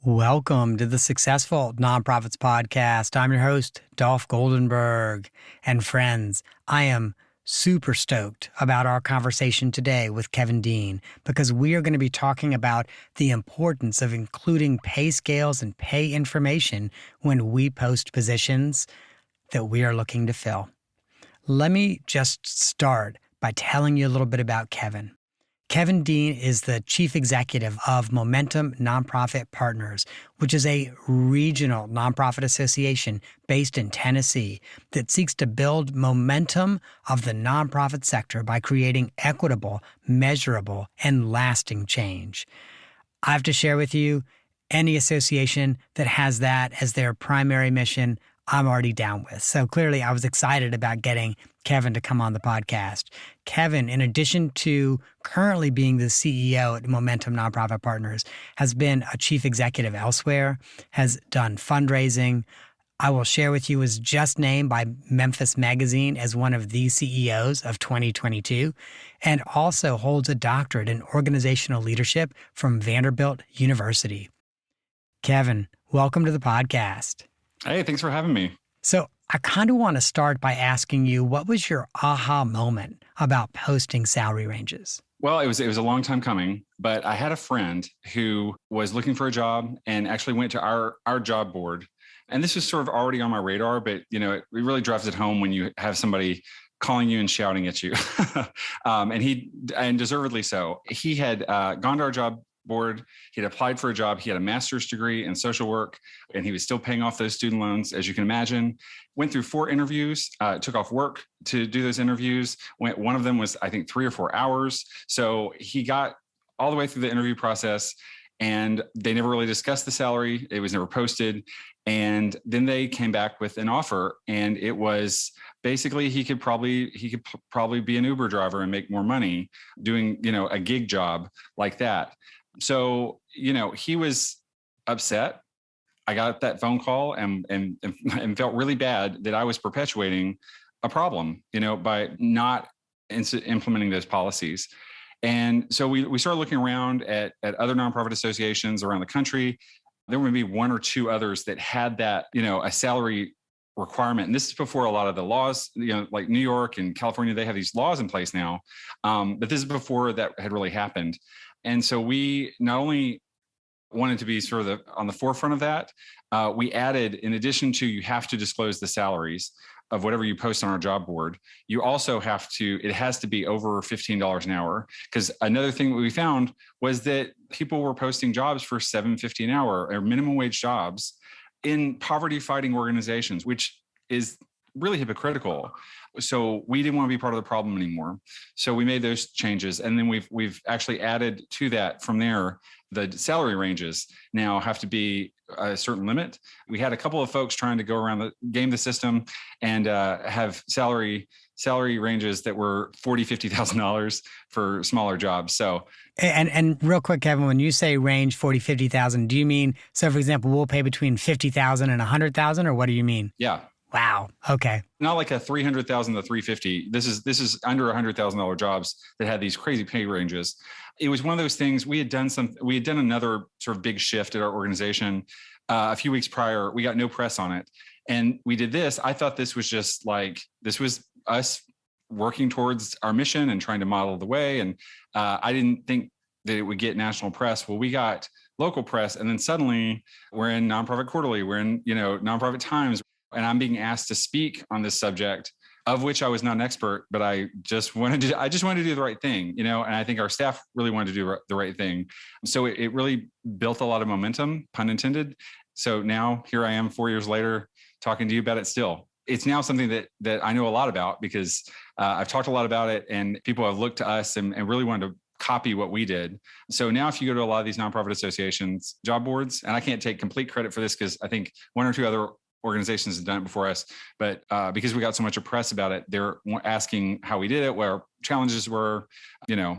Welcome to the Successful Nonprofits Podcast. I'm your host, Dolph Goldenberg. And friends, I am super stoked about our conversation today with Kevin Dean because we are going to be talking about the importance of including pay scales and pay information when we post positions that we are looking to fill. Let me just start by telling you a little bit about Kevin. Kevin Dean is the chief executive of Momentum Nonprofit Partners, which is a regional nonprofit association based in Tennessee that seeks to build momentum of the nonprofit sector by creating equitable, measurable, and lasting change. I have to share with you, any association that has that as their primary mission, I'm already down with. So clearly I was excited about getting Kevin to come on the podcast. Kevin, in addition to currently being the CEO at Momentum Nonprofit Partners, has been a chief executive elsewhere, has done fundraising. I will share with you, was just named by Memphis Magazine as one of the CEOs of 2022, and also holds a doctorate in organizational leadership from Vanderbilt University. Kevin, welcome to the podcast. Hey, thanks for having me. So I kind of want to start by asking you, what was your aha moment about posting salary ranges? Well, it was a long time coming, but I had a friend who was looking for a job and actually went to our job board. And this was sort of already on my radar, but it really drives it home when you have somebody calling you and shouting at you. and deservedly so. He had gone to our job board. He had applied for a job. He had a master's degree in social work, and he was still paying off those student loans, as you can imagine. Went through 4 interviews, took off work to do those interviews. One of them was, I think, 3 or 4 hours. So he got all the way through the interview process, and they never really discussed the salary. It was never posted. And then they came back with an offer, and it was basically he could probably be an Uber driver and make more money doing, a gig job like that. So, he was upset. I got that phone call and felt really bad that I was perpetuating a problem, by not implementing those policies. And so we started looking around at other nonprofit associations around the country. There would be 1 or 2 others that had that, a salary requirement. And this is before a lot of the laws, like New York and California, they have these laws in place now. But this is before that had really happened. And so we not only wanted to be sort of on the forefront of that, we added, in addition to you have to disclose the salaries of whatever you post on our job board, you also it has to be over $15 an hour. Because another thing that we found was that people were posting jobs for $7.50 an hour or minimum wage jobs in poverty fighting organizations, which is really hypocritical. So we didn't want to be part of the problem anymore. So we made those changes. And then we've actually added to that from there, the salary ranges now have to be a certain limit. We had a couple of folks trying to go around game the system and have salary ranges that were $40,000, $50,000 for smaller jobs. So and real quick, Kevin, when you say range 40, 50,000, do you mean, so for example, we'll pay between 50,000 and 100,000, or what do you mean? Yeah. Wow. Okay. Not like a 300,000 to 350. This is under $100,000 jobs that had these crazy pay ranges. It was one of those things. We had done another sort of big shift at our organization a few weeks prior. We got no press on it, and we did this. I thought this was just like, this was us working towards our mission and trying to model the way. And I didn't think that it would get national press. Well, we got local press, and then suddenly we're in Nonprofit Quarterly. We're in Nonprofit Times. And I'm being asked to speak on this subject, of which I was not an expert, but I just wanted to do the right thing, and I think our staff really wanted to do the right thing. So it really built a lot of momentum, pun intended. So now here I am 4 years later talking to you about it still. It's now something that I know a lot about because I've talked a lot about it, and people have looked to us and really wanted to copy what we did. So now if you go to a lot of these nonprofit associations, job boards, and I can't take complete credit for this because I think 1 or 2 other organizations have done it before us, but because we got so much press about it, they're asking how we did it, what our challenges were,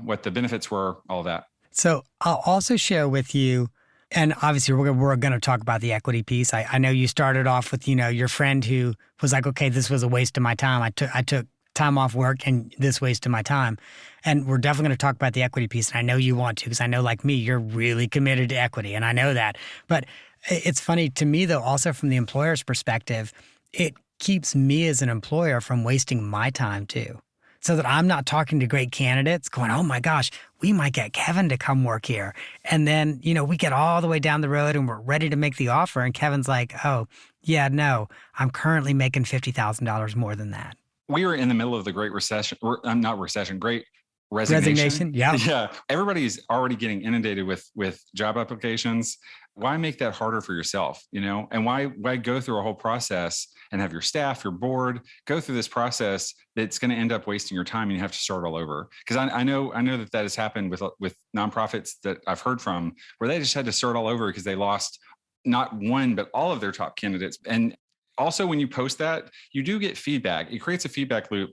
what the benefits were, all of that. So I'll also share with you, and obviously we're going to talk about the equity piece. I know you started off with, your friend who was like, okay, this was a waste of my time. I took time off work and this wasted my time. And we're definitely going to talk about the equity piece. And I know you want to, because I know, like me, you're really committed to equity. And I know that. But it's funny to me, though, also from the employer's perspective, it keeps me as an employer from wasting my time too. So that I'm not talking to great candidates going, oh my gosh, we might get Kevin to come work here. And then, we get all the way down the road and we're ready to make the offer. And Kevin's like, oh, yeah, no, I'm currently making $50,000 more than that. We were in the middle of the Great Recession. Not recession, Great Resignation. Yeah. Yeah. Everybody's already getting inundated with job applications. Why make that harder for yourself, And why go through a whole process and have your staff, your board go through this process that's going to end up wasting your time and you have to start all over? Because I know that has happened with nonprofits that I've heard from where they just had to start all over because they lost not one, but all of their top candidates. And also when you post that, you do get feedback. It creates a feedback loop.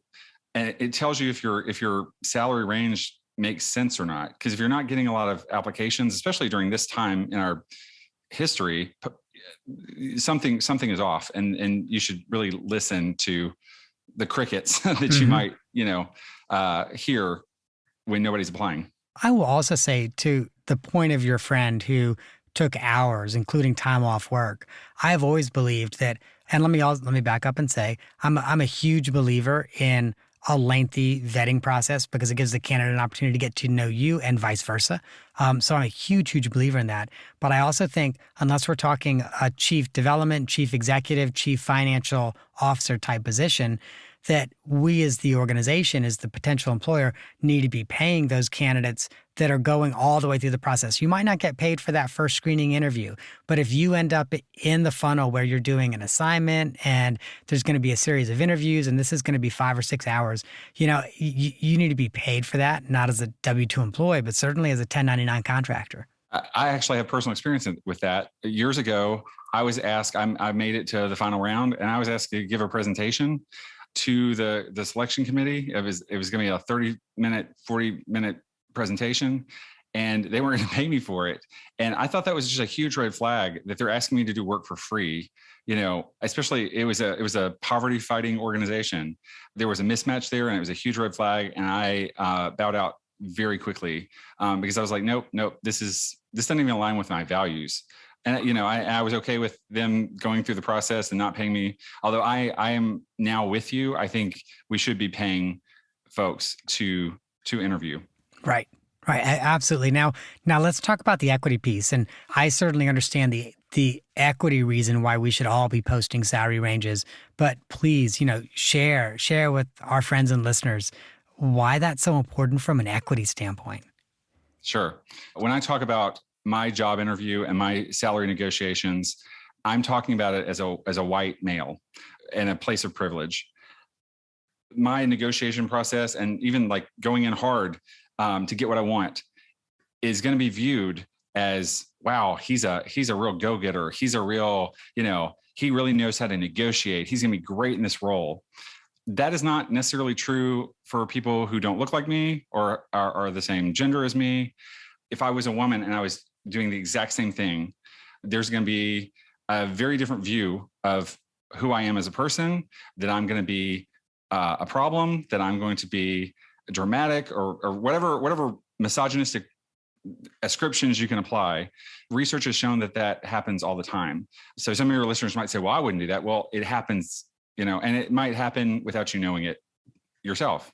And it tells you if your salary range makes sense or not. Because if you're not getting a lot of applications, especially during this time in our history, something is off, and you should really listen to the crickets that you might hear when nobody's applying. I will also say, to the point of your friend who took hours, including time off work, I've always believed that. And let me back up and say I'm a huge believer in a lengthy vetting process because it gives the candidate an opportunity to get to know you and vice versa. So I'm a huge believer in that. But I also think unless we're talking a chief development, chief executive, chief financial officer type position, that we as the organization, as the potential employer, need to be paying those candidates that are going all the way through the process. You might not get paid for that first screening interview, but if you end up in the funnel where you're doing an assignment and there's going to be a series of interviews and this is going to be 5 or 6 hours, you need to be paid for that, not as a W-2 employee, but certainly as a 1099 contractor. I actually have personal experience with that. Years ago, I was asked, I made it to the final round, and I was asked to give a presentation to the selection committee. It was going to be a 30-minute, 40-minute presentation, and they weren't going to pay me for it. And I thought that was just a huge red flag that they're asking me to do work for free. Especially it was a poverty fighting organization. There was a mismatch there, and it was a huge red flag. And I bowed out very quickly because I was like, nope, this doesn't even align with my values. And, I was okay with them going through the process and not paying me. Although I am now with you, I think we should be paying folks to interview. Right. Absolutely. Now let's talk about the equity piece. And I certainly understand the equity reason why we should all be posting salary ranges. But please, share with our friends and listeners why that's so important from an equity standpoint. Sure. When I talk about my job interview and my salary negotiations, I'm talking about it as a white male in a place of privilege. My negotiation process, and even like going in hard to get what I want, is going to be viewed as, wow, he's a real go-getter. He's a real, he really knows how to negotiate. He's going to be great in this role. That is not necessarily true for people who don't look like me or are the same gender as me. If I was a woman and I was doing the exact same thing, there's going to be a very different view of who I am as a person, that I'm going to be a problem, that I'm going to be dramatic or whatever misogynistic ascriptions you can apply. Research has shown that happens all the time. So some of your listeners might say, well, I wouldn't do that. Well, it happens, and it might happen without you knowing it yourself.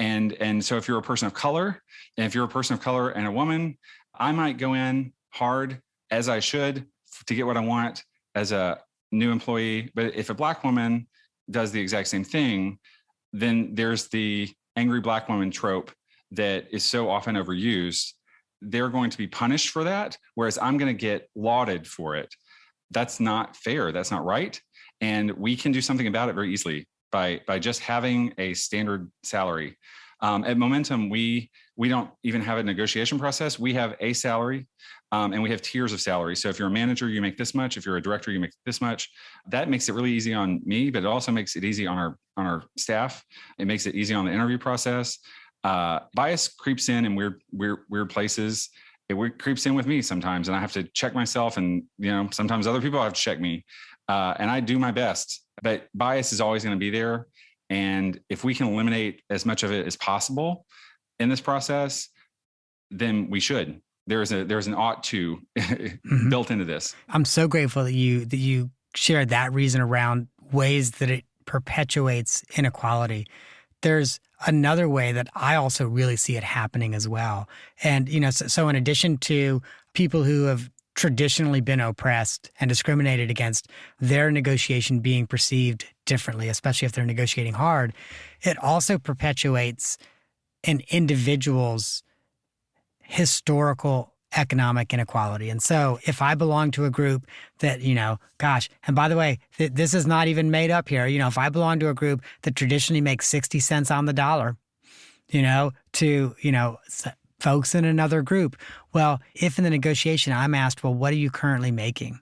And so if you're a person of color, and a woman, I might go in hard, as I should, to get what I want as a new employee. But if a Black woman does the exact same thing, then there's the angry Black woman trope that is so often overused. They're going to be punished for that, whereas I'm going to get lauded for it. That's not fair. That's not right. And we can do something about it very easily by just having a standard salary. At Momentum, we don't even have a negotiation process. We have a salary, and we have tiers of salary. So if you're a manager, you make this much. If you're a director, you make this much. That makes it really easy on me, but it also makes it easy on our staff. It makes it easy on the interview process. Bias creeps in weird places. It creeps in with me sometimes, and I have to check myself. And sometimes other people have to check me, and I do my best. But bias is always going to be there. And if we can eliminate as much of it as possible in this process, then we should. There's an ought to Mhm. built into this. I'm so grateful that you shared that reason around ways that it perpetuates inequality. There's another way that I also really see it happening as well. And, so in addition to people who have traditionally been oppressed and discriminated against, their negotiation being perceived differently, especially if they're negotiating hard, it also perpetuates an individual's historical economic inequality. And so if I belong to a group that, gosh, and by the way, this is not even made up here. If I belong to a group that traditionally makes 60 cents on the dollar, to, folks in another group. Well, if in the negotiation I'm asked, well, what are you currently making?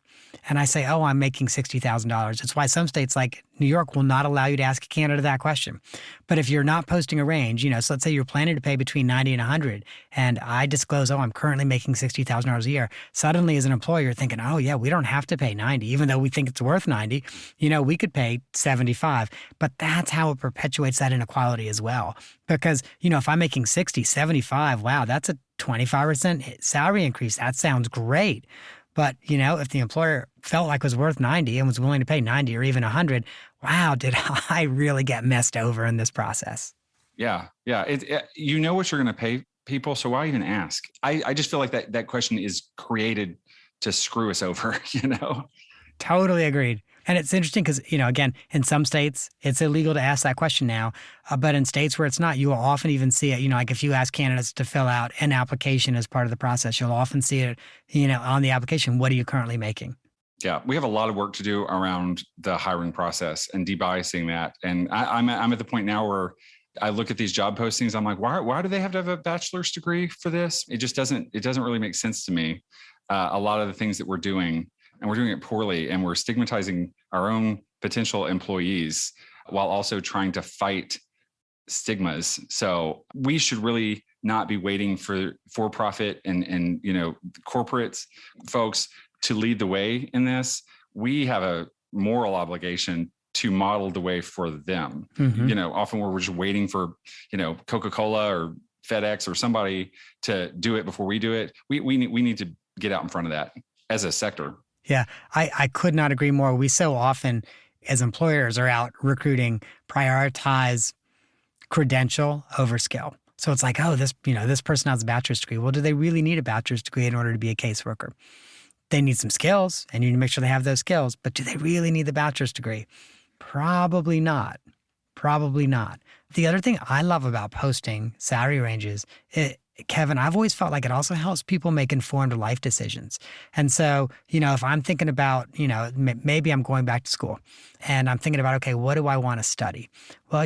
And I say, oh, I'm making $60,000. It's why some states like New York will not allow you to ask a candidate that question. But if you're not posting a range, so let's say you're planning to pay between 90 and 100, and I disclose, oh, I'm currently making $60,000 a year. Suddenly, as an employer, you're thinking, oh, yeah, we don't have to pay 90, even though we think it's worth 90. We could pay 75. But that's how it perpetuates that inequality as well. Because, if I'm making 60, 75, wow, that's a 25% salary increase. That sounds great. But, if the employer felt like it was worth 90 and was willing to pay 90 or even 100, wow, did I really get messed over in this process? Yeah. Yeah. You know what you're going to pay people. So why even ask? I just feel like that question is created to screw us over, Totally agreed. And it's interesting because, again, in some states, it's illegal to ask that question now. But in states where it's not, you will often even see it, like if you ask candidates to fill out an application as part of the process, you'll often see it, on the application, what are you currently making? Yeah, we have a lot of work to do around the hiring process and debiasing that. And I'm at the point now where I look at these job postings. I'm like, why do they have to have a bachelor's degree for this? It doesn't really make sense to me. A lot of the things that we're doing, and we're doing it poorly, and we're stigmatizing our own potential employees while also trying to fight stigmas. So we should really not be waiting for profit and corporate folks to lead the way in this. We have a moral obligation to model the way for them. Mm-hmm. Often we're just waiting for, Coca-Cola or FedEx or somebody to do it before we do it. We need to get out in front of that as a sector. Yeah, I could not agree more. We so often, as employers, are out recruiting, prioritize credential over skill. So it's like, oh, this person has a bachelor's degree. Well, do they really need a bachelor's degree in order to be a caseworker? They need some skills, and you need to make sure they have those skills. But do they really need the bachelor's degree? Probably not. Probably not. The other thing I love about posting salary ranges, Kevin, I've always felt like it also helps people make informed life decisions. And so, if I'm thinking about, maybe I'm going back to school and I'm thinking about, okay, what do I want to study? Well,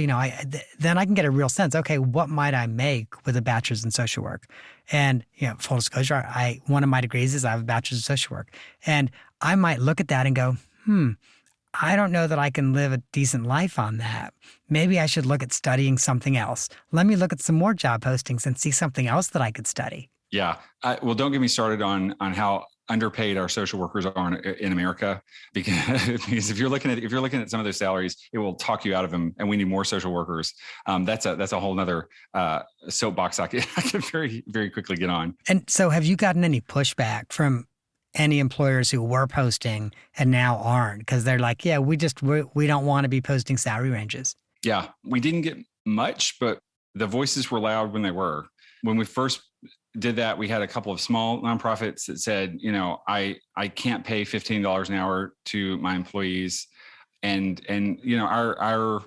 then I can get a real sense, okay, what might I make with a bachelor's in social work? And, full disclosure, one of my degrees is I have a bachelor's in social work. And I might look at that and go, I don't know that I can live a decent life on that. Maybe I should look at studying something else. Let me look at some more job postings and see something else that I could study. Yeah. Well, don't get me started on how underpaid our social workers are in America, because if you're looking at some of those salaries, it will talk you out of them. And we need more social workers. That's a whole nother soapbox I could very, very quickly get on. And so have you gotten any pushback from any employers who were posting and now aren't? Because they're like, yeah, we don't want to be posting salary ranges. Yeah, we didn't get much, but the voices were loud when they were. When we first did that, we had a couple of small nonprofits that said, I can't pay $15 an hour to my employees. And our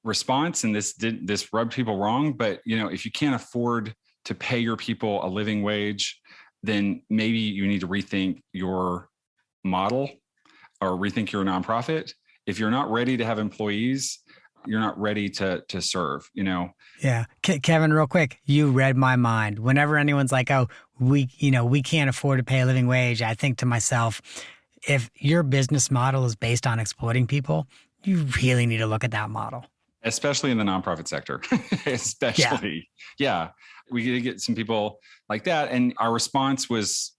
response, and this rubbed people wrong, but if you can't afford to pay your people a living wage, then maybe you need to rethink your model or rethink your nonprofit. If you're not ready to have employees, you're not ready to serve, Yeah. Kevin, real quick, you read my mind. Whenever anyone's like, oh, we can't afford to pay a living wage, I think to myself, if your business model is based on exploiting people, you really need to look at that model. Especially in the nonprofit sector, especially. Yeah. We did get some people like that. And our response was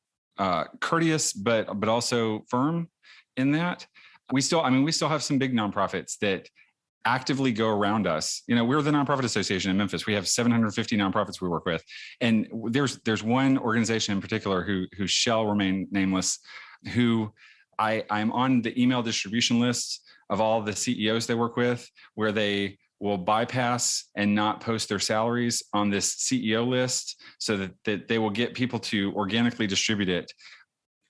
courteous, but also firm in that. We still have some big nonprofits that actively go around us. We're the nonprofit association in Memphis. We have 750 nonprofits we work with. And there's one organization in particular who shall remain nameless, who I'm on the email distribution list of all the CEOs they work with, where they will bypass and not post their salaries on this CEO list so that they will get people to organically distribute it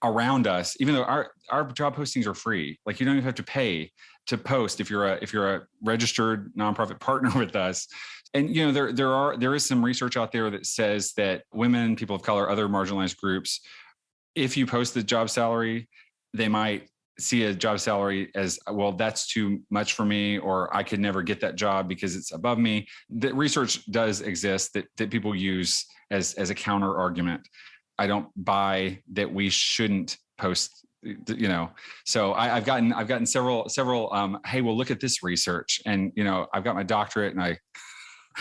around us, even though our job postings are free. Like, you don't even have to pay to post if you're a registered nonprofit partner with us. And there is some research out there that says that women, people of color, other marginalized groups, if you post the job salary, they might see a job salary as, well, that's too much for me, or I could never get that job because it's above me. The research does exist that people use as a counter argument. I don't buy that we shouldn't post, So I've gotten several. Hey, well, look at this research, and I've got my doctorate, and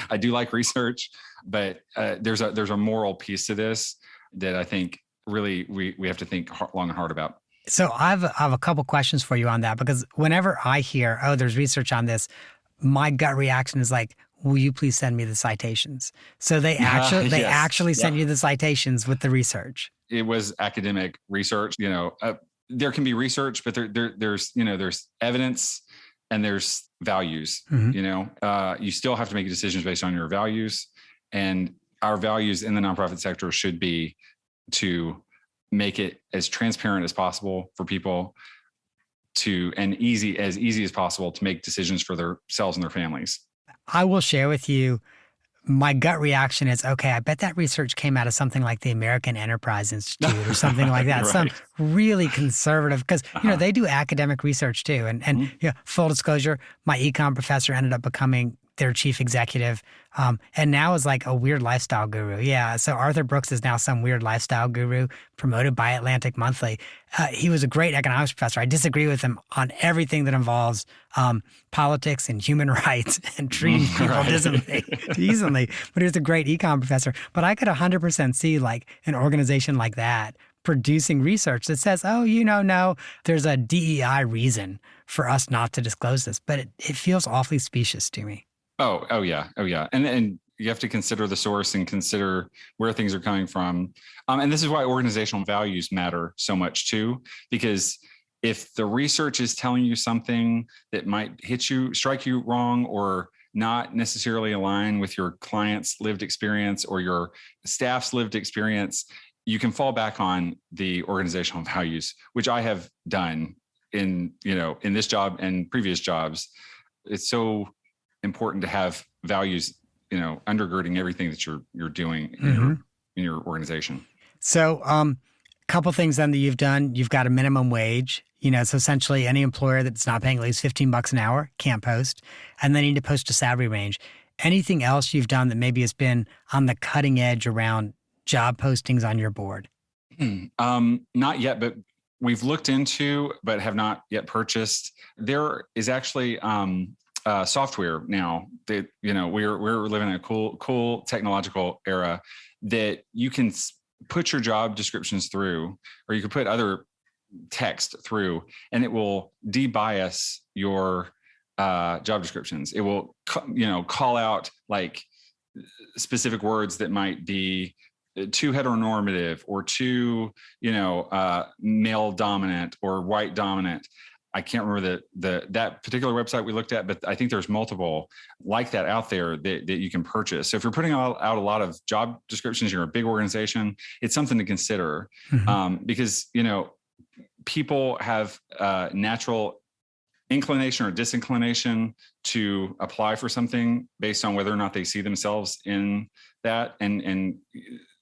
I do like research, but there's a moral piece to this that I think really we have to think long and hard about. So I have a couple questions for you on that, because whenever I hear, oh, there's research on this, my gut reaction is like, will you please send me the citations? So they actually sent you the citations with the research. It was academic research. There can be research, but there's evidence and there's values. Mm-hmm. You still have to make decisions based on your values, and our values in the nonprofit sector should be to make it as transparent as possible for people and as easy as possible to make decisions for themselves and their families. I will share with you, my gut reaction is, okay, I bet that research came out of something like the American Enterprise Institute or something like that. Right. Some really conservative, because, they do academic research too. And mm-hmm. Full disclosure, my econ professor ended up becoming their chief executive, and now is like a weird lifestyle guru. Yeah, so Arthur Brooks is now some weird lifestyle guru promoted by Atlantic Monthly. He was a great economics professor. I disagree with him on everything that involves politics and human rights and treating people decently, but he was a great econ professor. But I could 100% see like an organization like that producing research that says, oh, no, there's a DEI reason for us not to disclose this. But it feels awfully specious to me. Oh yeah. And you have to consider the source and consider where things are coming from. And this is why organizational values matter so much too, because if the research is telling you something that might strike you wrong, or not necessarily align with your client's lived experience or your staff's lived experience, you can fall back on the organizational values, which I have done in this job and previous jobs. It's so important to have values, undergirding everything that you're doing in your organization. So, couple things then that you've done. You've got a minimum wage. So essentially any employer that's not paying at least $15 an hour can't post, and they need to post a salary range. Anything else you've done that maybe has been on the cutting edge around job postings on your board? Not yet, but we've looked into, but have not yet purchased. There is actually software now that we're living in a cool technological era that you can put your job descriptions through, or you can put other text through, and it will debias your job descriptions. It will call out like specific words that might be too heteronormative or too male dominant or white dominant. I can't remember that particular website we looked at, but I think there's multiple like that out there that you can purchase. So if you're putting out a lot of job descriptions, you're a big organization, it's something to consider. Mm-hmm. Because people have natural inclination or disinclination to apply for something based on whether or not they see themselves in that, and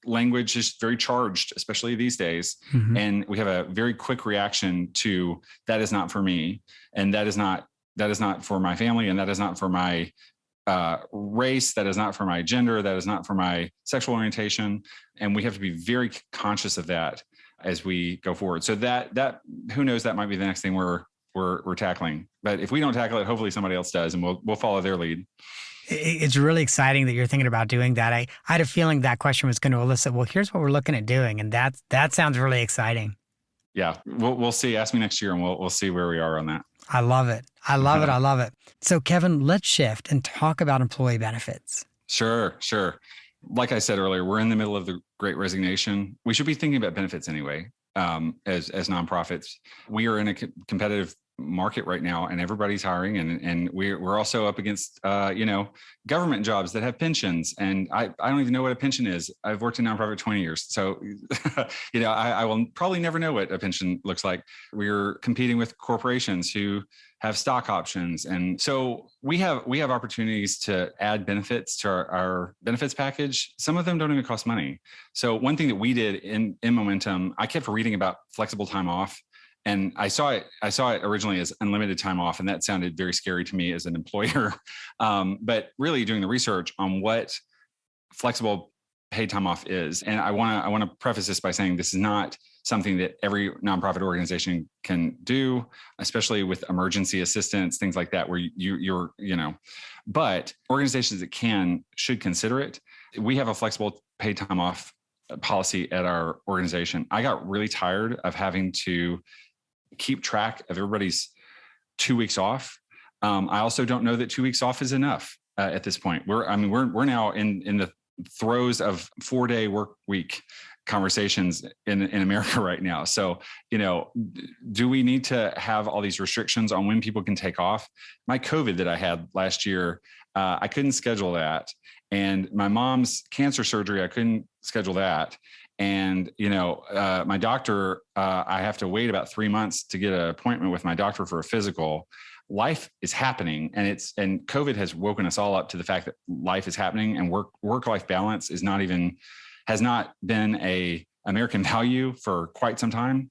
language is very charged, especially these days. Mm-hmm. And we have a very quick reaction to that is not for me. And that is not for my family. And that is not for my race. That is not for my gender. That is not for my sexual orientation. And we have to be very conscious of that as we go forward. So that who knows, that might be the next thing we're tackling. But if we don't tackle it, hopefully somebody else does, and we'll follow their lead. It's really exciting that you're thinking about doing that. I had a feeling that question was going to elicit, well, here's what we're looking at doing. And that sounds really exciting. Yeah, we'll see. Ask me next year and we'll see where we are on that. I love it. I love it. I love it. So, Kevin, let's shift and talk about employee benefits. Sure. Like I said earlier, we're in the middle of the Great Resignation. We should be thinking about benefits anyway. As nonprofits, we are in a competitive market right now, and everybody's hiring, and we're also up against government jobs that have pensions, and I don't even know what a pension is. I've worked in nonprofit 20 years, so I will probably never know what a pension looks like. We're competing with corporations who have stock options, and so we have opportunities to add benefits to our benefits package. Some of them don't even cost money. So one thing that we did in Momentum, I kept reading about flexible time off. And I saw it originally as unlimited time off, and that sounded very scary to me as an employer. But really doing the research on what flexible paid time off is, and I want to preface this by saying this is not something that every nonprofit organization can do, especially with emergency assistance, things like that, where you're but organizations that should consider it. We have a flexible paid time off policy at our organization. I got really tired of having to keep track of everybody's 2 weeks off. I also don't know that 2 weeks off is enough at this point. We're now in the throes of 4-day work week conversations in America right now. So, do we need to have all these restrictions on when people can take off? My COVID that I had last year, I couldn't schedule that. And my mom's cancer surgery, I couldn't schedule that. And, my doctor, I have to wait about 3 months to get an appointment with my doctor for a physical. Life is happening, and COVID has woken us all up to the fact that life is happening, and work-life balance has not been a American value for quite some time.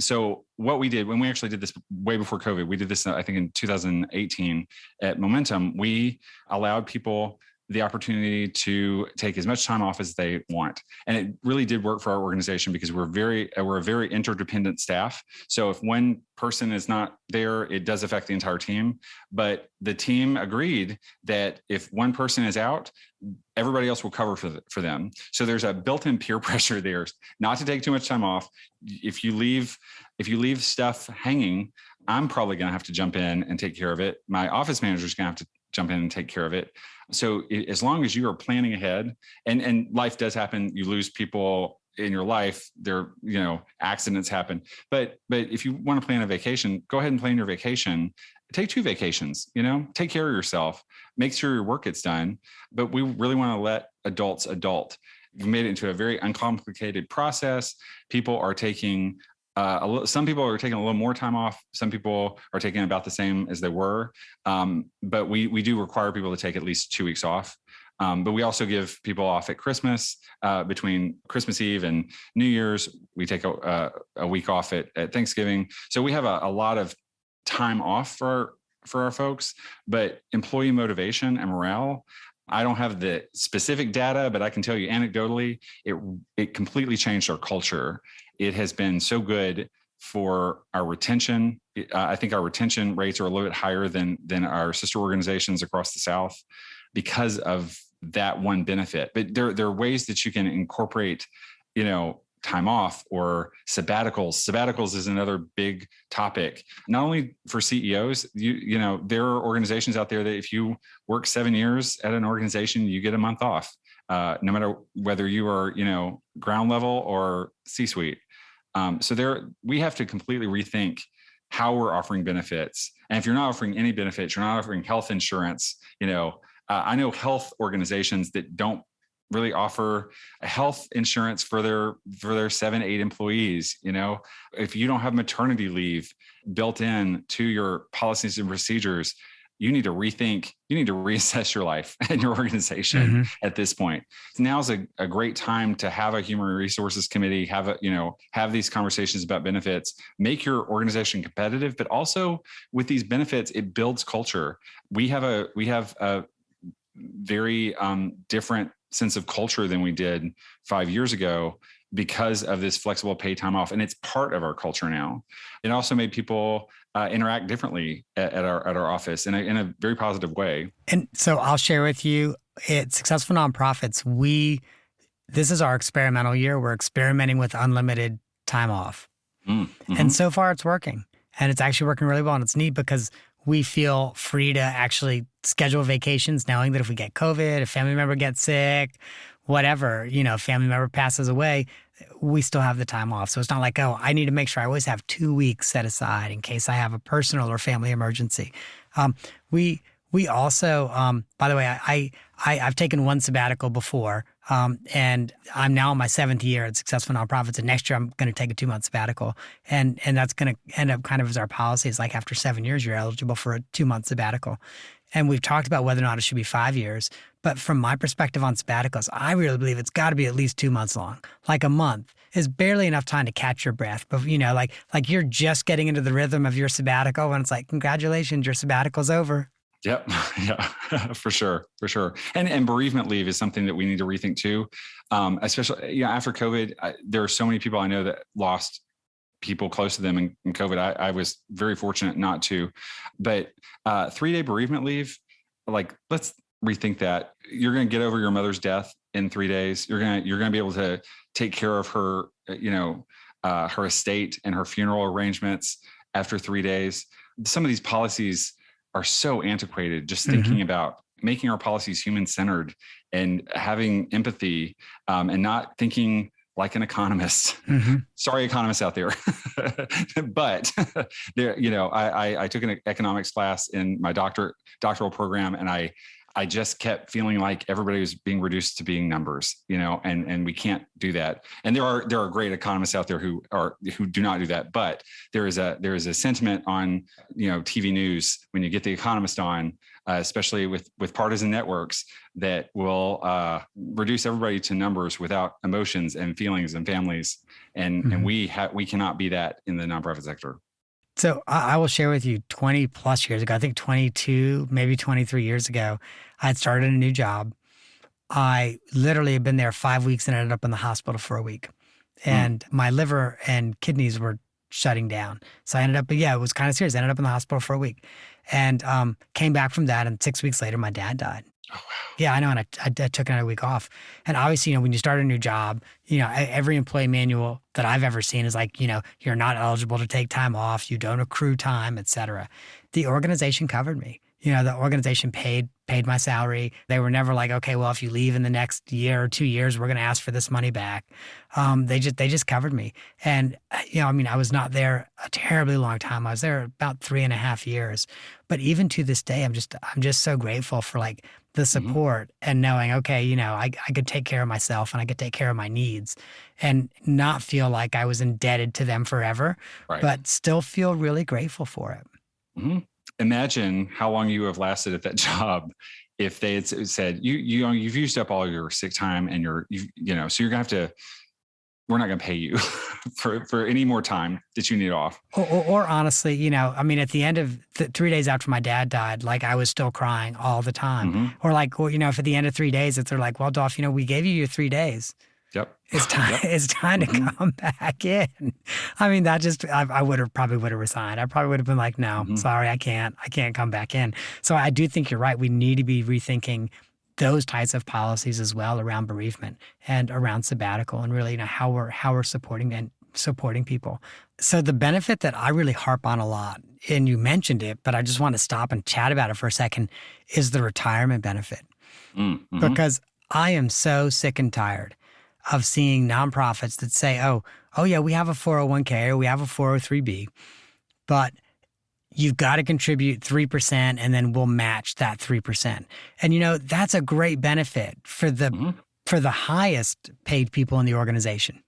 So what we did when we actually did this way before COVID, we did this, I think in 2018 at Momentum, we allowed people the opportunity to take as much time off as they want. And it really did work for our organization because we're a very interdependent staff. So if one person is not there, it does affect the entire team. But the team agreed that if one person is out, everybody else will cover for them. So there's a built-in peer pressure there not to take too much time off. If you leave stuff hanging, I'm probably going to have to jump in and take care of it. My office manager is going to have to jump in and take care of it. So as long as you are planning ahead, and life does happen, you lose people in your life, there, accidents happen. But if you want to plan a vacation, go ahead and plan your vacation. Take 2 vacations, take care of yourself, make sure your work gets done. But we really want to let adults adult. We've made it into a very uncomplicated process. People are taking some people are taking a little more time off. Some people are taking about the same as they were. But we do require people to take at least 2 weeks off. But we also give people off at Christmas, between Christmas Eve and New Year's. We take a week off at Thanksgiving. So we have a lot of time off for our folks. But employee motivation and morale, I don't have the specific data, but I can tell you anecdotally, it completely changed our culture. It has been so good for our retention. I think our retention rates are a little bit higher than our sister organizations across the South because of that one benefit. But there are ways that you can incorporate, time off or sabbaticals. Sabbaticals is another big topic, not only for CEOs. There are organizations out there that if you work 7 years at an organization, you get a month off, no matter whether you are, ground level or C-suite. So we have to completely rethink how we're offering benefits. And if you're not offering any benefits, you're not offering health insurance. I know health organizations that don't really offer health insurance for their 7-8 employees. If you don't have maternity leave built in to your policies and procedures, you need to reassess your life and your organization at this point. Now's a great time to have a human resources committee, have these conversations about benefits, make your organization competitive, but also with these benefits, it builds culture. We have a very different sense of culture than we did 5 years ago because of this flexible paid time off. And it's part of our culture now. It also made people interact differently at our office in a very positive way. And so I'll share with you, at Successful Nonprofits, this is our experimental year. We're experimenting with unlimited time off. Mm-hmm. And so far it's working. And it's actually working really well. And it's neat because we feel free to actually schedule vacations knowing that if we get COVID, a family member gets sick, whatever, a family member passes away, we still have the time off. So it's not like, oh, I need to make sure I always have 2 weeks set aside in case I have a personal or family emergency. We also, by the way, I've taken one sabbatical before, and I'm now in my 7th year at Successful Nonprofits, and next year I'm going to take a 2-month sabbatical, and that's going to end up kind of as our policy. It's like after 7 years, you're eligible for a 2-month sabbatical. And we've talked about whether or not it should be 5 years. But from my perspective on sabbaticals, I really believe it's got to be at least 2 months long. Like a month is barely enough time to catch your breath. But, like you're just getting into the rhythm of your sabbatical, and it's like, congratulations, your sabbatical's over. Yep. Yeah, for sure. For sure. And bereavement leave is something that we need to rethink too. Especially, after COVID, there are so many people I know that lost people close to them in COVID. I was very fortunate not to, but 3-day bereavement leave, like, let's rethink that. You're going to get over your mother's death in 3 days. You're going to be able to take care of her, her estate and her funeral arrangements after 3 days. Some of these policies are so antiquated, just thinking about making our policies human-centered and having empathy, and not thinking like an economist. Sorry, economists out there. But there, I took an economics class in my doctoral program, and I just kept feeling like everybody was being reduced to being numbers, and we can't do that. And there are great economists out there who do not do that. But there is a sentiment on, TV news when you get the economist on, especially with partisan networks, that will reduce everybody to numbers without emotions and feelings and families. And we cannot be that in the nonprofit sector. So I will share with you 20 plus years ago, I think 22, maybe 23 years ago, I had started a new job. I literally had been there 5 weeks and ended up in the hospital for a week. And my liver and kidneys were shutting down. So I ended up, it was kind of serious. I ended up in the hospital for a week and came back from that. And 6 weeks later, my dad died. Oh, wow. Yeah, I know. And I took another week off. And obviously, when you start a new job, every employee manual that I've ever seen is like, you're not eligible to take time off. You don't accrue time, et cetera. The organization covered me. The organization paid my salary. They were never like, okay, well, if you leave in the next year or 2 years, we're going to ask for this money back. They just covered me. And, I was not there a terribly long time. I was there about 3.5 years. But even to this day, I'm just so grateful for like the support and knowing, okay, I could take care of myself and I could take care of my needs and not feel like I was indebted to them forever, right, but still feel really grateful for it. Imagine how long you have lasted at that job if they had said, you've used up all your sick time and so you're gonna have to, we're not gonna pay you for any more time that you need off. Or honestly, at the end of 3 days after my dad died, like I was still crying all the time. Or like, if at the end of 3 days, they're like, well, Dolph, we gave you your 3 days. Yep. It's time. Yep. It's time to come back in. I would have resigned. I probably would have been like, no, sorry, I can't come back in. So I do think you're right. We need to be rethinking those types of policies as well around bereavement and around sabbatical, and really, how we're supporting people. So the benefit that I really harp on a lot, and you mentioned it, but I just want to stop and chat about it for a second, is the retirement benefit. Because I am so sick and tired of seeing nonprofits that say, oh yeah, we have a 401k or we have a 403b, but you've got to contribute 3% and then we'll match that 3%. And that's a great benefit for the highest paid people in the organization.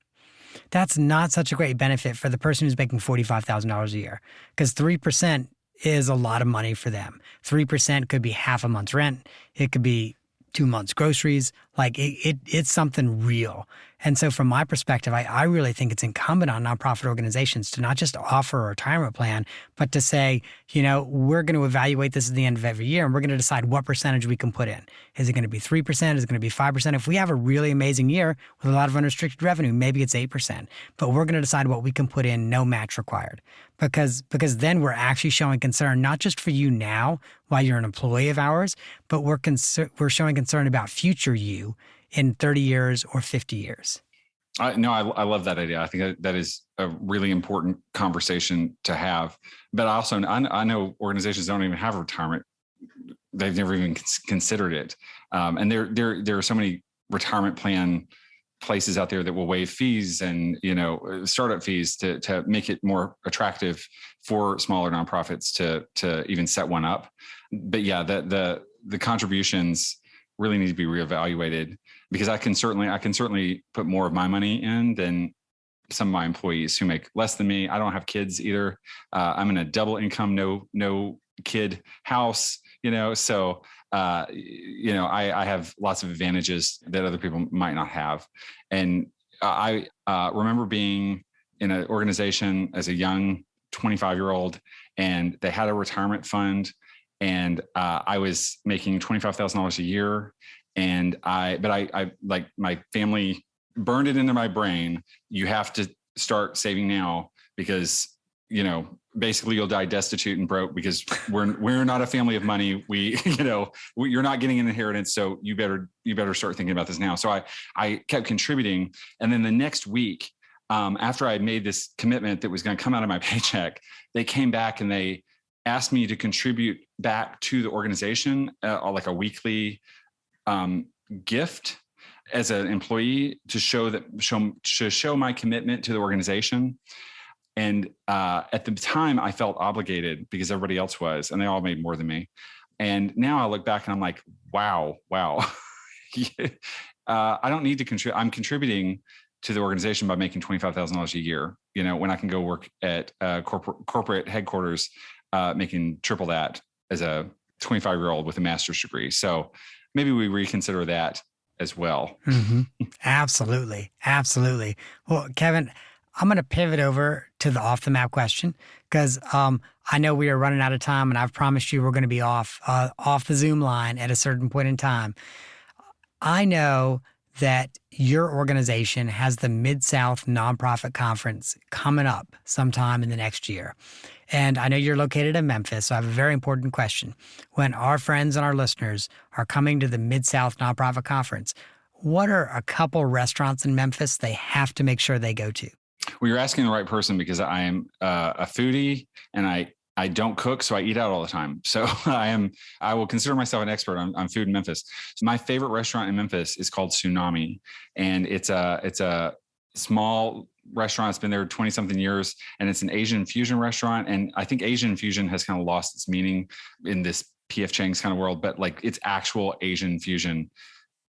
That's not such a great benefit for the person who's making $45,000 a year, because 3% is a lot of money for them. 3% could be half a month's rent. It could be 2 months groceries. Like it's something real. And so from my perspective, I really think it's incumbent on nonprofit organizations to not just offer a retirement plan, but to say, we're going to evaluate this at the end of every year and we're going to decide what percentage we can put in. Is it going to be 3%? Is it going to be 5%? If we have a really amazing year with a lot of unrestricted revenue, maybe it's 8%, but we're going to decide what we can put in, no match required. Because then we're actually showing concern, not just for you now while you're an employee of ours, but we're showing concern about future you in 30 years or 50 years. No, I love that idea. I think that is a really important conversation to have. But I know organizations don't even have retirement. They've never even considered it. And there are so many retirement plan places out there that will waive fees and startup fees to make it more attractive for smaller nonprofits to even set one up. But yeah, the contributions really need to be reevaluated, because I can certainly put more of my money in than some of my employees who make less than me. I don't have kids either. I'm in a double income, no kid house, so I have lots of advantages that other people might not have. And I remember being in an organization as a young 25-year-old, and they had a retirement fund, and I was making $25,000 a year. And I like, my family burned it into my brain. You have to start saving now, because basically you'll die destitute and broke, because we're not a family of money. You're not getting an inheritance. So you better start thinking about this now. So I kept contributing. And then the next week, after I made this commitment that was going to come out of my paycheck, they came back and they asked me to contribute back to the organization, like a weekly gift as an employee, to show my commitment to the organization. And at the time, I felt obligated because everybody else was, and they all made more than me. And now I look back and I'm like, wow. I don't need to contribute. I'm contributing to the organization by making $25,000 a year, when I can go work at corporate headquarters, making triple that as a 25-year-old with a master's degree. So maybe we reconsider that as well. Mm-hmm. Absolutely. Well, Kevin, I'm going to pivot over to the off the map question, because I know we are running out of time, and I've promised you we're going to be off the Zoom line at a certain point in time. I know that your organization has the Mid-South Nonprofit Conference coming up sometime in the next year. And I know you're located in Memphis, so I have a very important question. When our friends and our listeners are coming to the Mid-South Nonprofit Conference, what are a couple restaurants in Memphis they have to make sure they go to? Well, you're asking the right person, because I am a foodie, and I don't cook, so I eat out all the time. So I will consider myself an expert on food in Memphis. So my favorite restaurant in Memphis is called Tsunami, and it's a small restaurant. It's been there 20 something years, and it's an Asian fusion restaurant. And I think Asian fusion has kind of lost its meaning in this PF Chang's kind of world, but like, it's actual Asian fusion,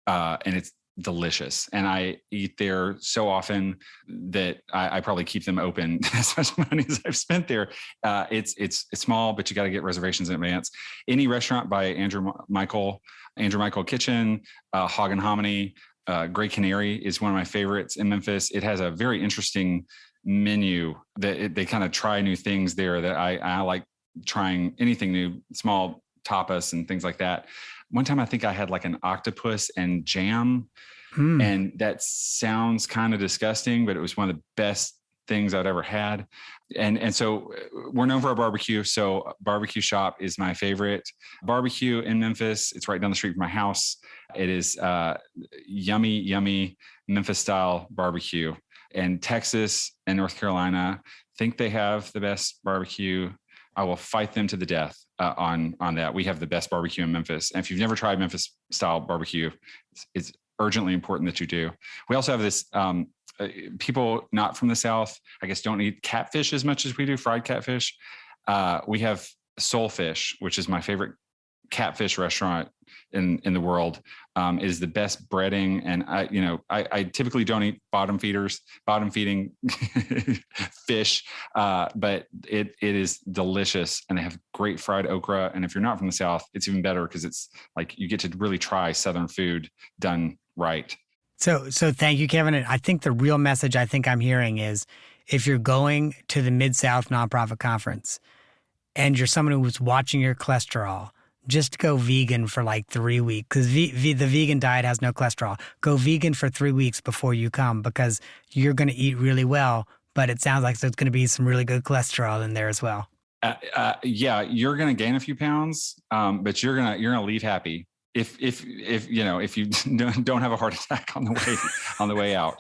and it's delicious. And I eat there so often that I probably keep them open as much money as I've spent there. It's small, but you got to get reservations in advance. Any restaurant by Andrew Michael Kitchen, Hog and Hominy, Gray Canary is one of my favorites in Memphis. It has a very interesting menu that they kind of try new things there that I like trying anything new, small tapas and things like that. One time I think I had like an octopus and jam, and that sounds kind of disgusting, but it was one of the best things I'd ever had. And so we're known for our barbecue. So Barbecue Shop is my favorite barbecue in Memphis. It's right down the street from my house. It is yummy Memphis style barbecue. And Texas and North Carolina think they have the best barbecue. I will fight them to the death on that. We have the best barbecue in Memphis. And if you've never tried Memphis style barbecue, it's urgently important that you do. We also have this, people not from the South, I guess, don't eat catfish as much as we do, fried catfish. We have Soulfish, which is my favorite catfish restaurant in the world. It is the best breading. And I typically don't eat bottom feeding fish, but it is delicious. And they have great fried okra. And if you're not from the South, it's even better, because it's like you get to really try Southern food done right. So thank you, Kevin. And I think the real message I think I'm hearing is, if you're going to the Mid-South Nonprofit Conference and you're someone who's watching your cholesterol, just go vegan for like 3 weeks, because the vegan diet has no cholesterol. Go vegan for 3 weeks before you come, because you're going to eat really well, but it sounds like there's going to be some really good cholesterol in there as well. Yeah, you're going to gain a few pounds, but you're going to leave happy. if you don't have a heart attack on the way out.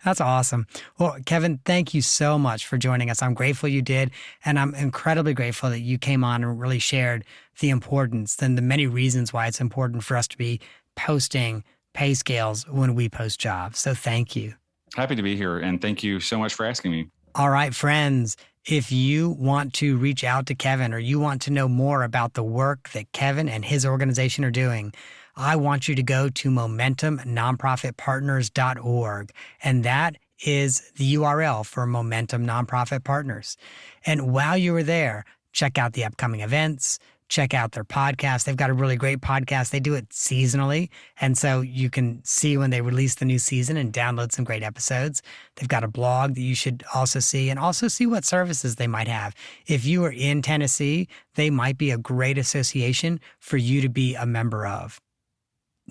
That's awesome. Well, Kevin, thank you so much for joining us. I'm grateful you did. And I'm incredibly grateful that you came on and really shared the importance and the many reasons why it's important for us to be posting pay scales when we post jobs. So thank you. Happy to be here. And thank you so much for asking me. All right, friends, if you want to reach out to Kevin or you want to know more about the work that Kevin and his organization are doing, I want you to go to momentumnonprofitpartners.org. And that is the URL for Momentum Nonprofit Partners. And while you are there, check out the upcoming events, check out their podcast. They've got a really great podcast. They do it seasonally. And so you can see when they release the new season and download some great episodes. They've got a blog that you should also see, and also see what services they might have. If you are in Tennessee, they might be a great association for you to be a member of.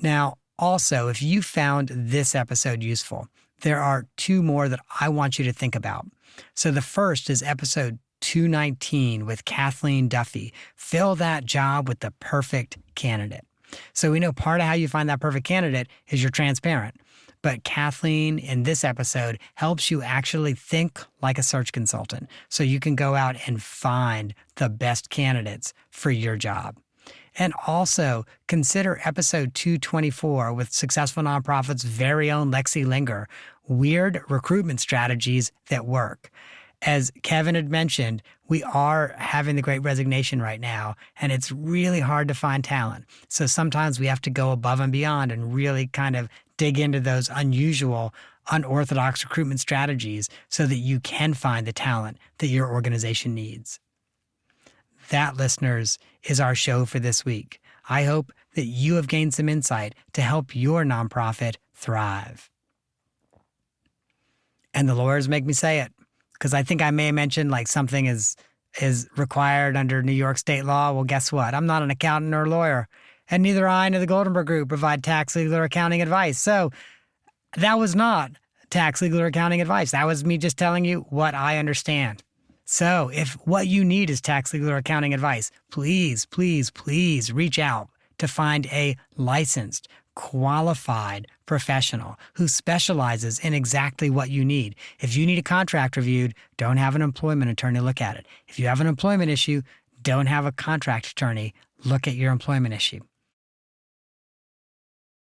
Now, also, if you found this episode useful, there are two more that I want you to think about. So the first is episode 219 with Kathleen Duffy. Fill that job with the perfect candidate. So we know part of how you find that perfect candidate is you're transparent. But Kathleen, in this episode, helps you actually think like a search consultant so you can go out and find the best candidates for your job. And also consider episode 224 with Successful Nonprofit's very own Lexi Linger, Weird Recruitment Strategies That Work. As Kevin had mentioned, we are having the Great Resignation right now, and it's really hard to find talent. So sometimes we have to go above and beyond and really kind of dig into those unusual, unorthodox recruitment strategies so that you can find the talent that your organization needs. That, listeners, is our show for this week. I hope that you have gained some insight to help your nonprofit thrive. And the lawyers make me say it, because I think I may have mentioned like something is required under New York state law. Well, guess what? I'm not an accountant or lawyer, and neither I nor the Goldenberg Group provide tax, legal, or accounting advice. So that was not tax, legal, or accounting advice. That was me just telling you what I understand. So if what you need is tax, legal, or accounting advice, please, please, please reach out to find a licensed, qualified professional who specializes in exactly what you need. If you need a contract reviewed, don't have an employment attorney look at it. If you have an employment issue, don't have a contract attorney look at your employment issue.